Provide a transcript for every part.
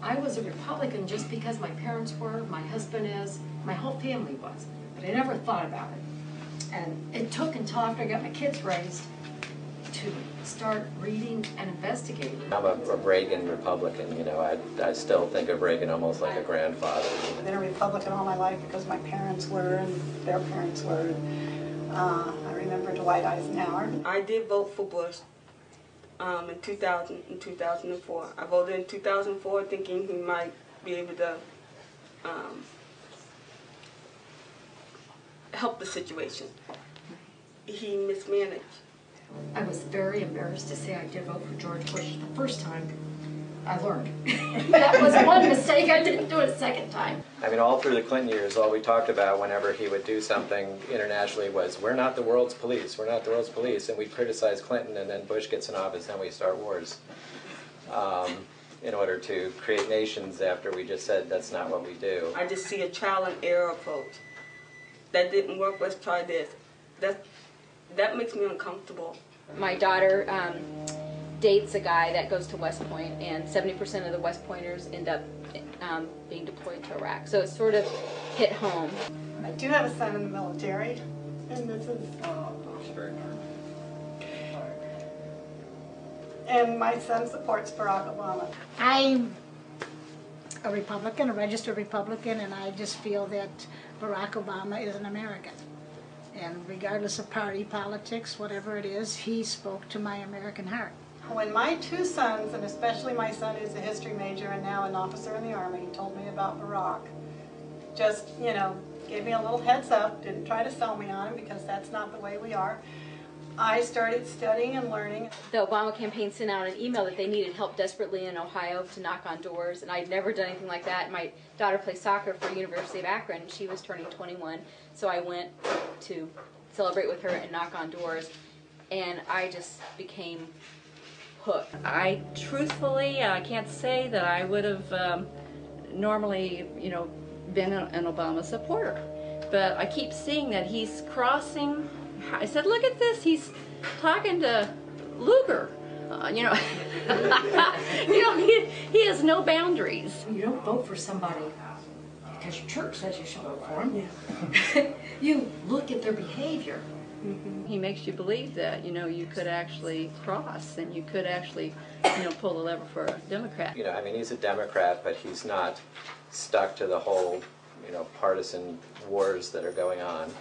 I was a Republican just because my parents were, my husband is, my whole family was, but I never thought about it. And it took until after I got my kids raised to start reading and investigating. I'm a Reagan Republican, you know. I still think of Reagan almost like a grandfather. I've been a Republican all my life because my parents were and their parents were. I remember Dwight Eisenhower. I did vote for Bush in 2000 and 2004. I voted in 2004 thinking he might be able to help the situation. He mismanaged. I was very embarrassed to say I did vote for George Bush the first time. I learned. That was one mistake. I didn't do it a second time. I mean, all through the Clinton years, all we talked about whenever he would do something internationally was, we're not the world's police, we're not the world's police, and we'd criticize Clinton, and then Bush gets in office, and we start wars in order to create nations after we just said that's not what we do. I just see a trial and error approach. That didn't work, let's try this. That makes me uncomfortable. My daughter dates a guy that goes to West Point, and 70% of the West Pointers end up being deployed to Iraq. So it sort of hit home. I do have a son in the military, and this is... And my son supports Barack Obama. I'm a Republican, a registered Republican, and I just feel that Barack Obama is an American. And regardless of party politics, whatever it is, he spoke to my American heart. When my two sons, and especially my son who's a history major and now an officer in the Army, told me about Barack, just, you know, gave me a little heads up, didn't try to sell me on him because that's not the way we are. I started studying and learning. The Obama campaign sent out an email that they needed help desperately in Ohio to knock on doors, and I'd never done anything like that. My daughter plays soccer for University of Akron. She was turning 21, so I went to celebrate with her and knock on doors, and I just became hooked. I truthfully can't say that I would have normally, you know, been an Obama supporter, but I keep seeing that he's crossing. I said, look at this, he's talking to Lugar, you know. You know, he has no boundaries. You don't vote for somebody because your church says you should vote for them. You look at their behavior. Mm-hmm. He makes you believe that, you know, you could actually cross and you could actually, you know, pull the lever for a Democrat. You know, I mean, he's a Democrat, but he's not stuck to the whole, you know, partisan wars that are going on.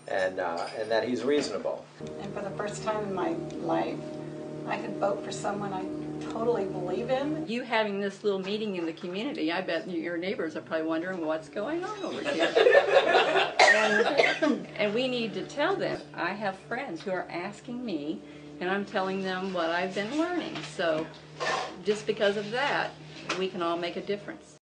And that he's reasonable. And for the first time in my life, I could vote for someone I totally believe in. You having this little meeting in the community, I bet your neighbors are probably wondering what's going on over here. and we need to tell them. I have friends who are asking me, and I'm telling them what I've been learning. So just because of that, we can all make a difference.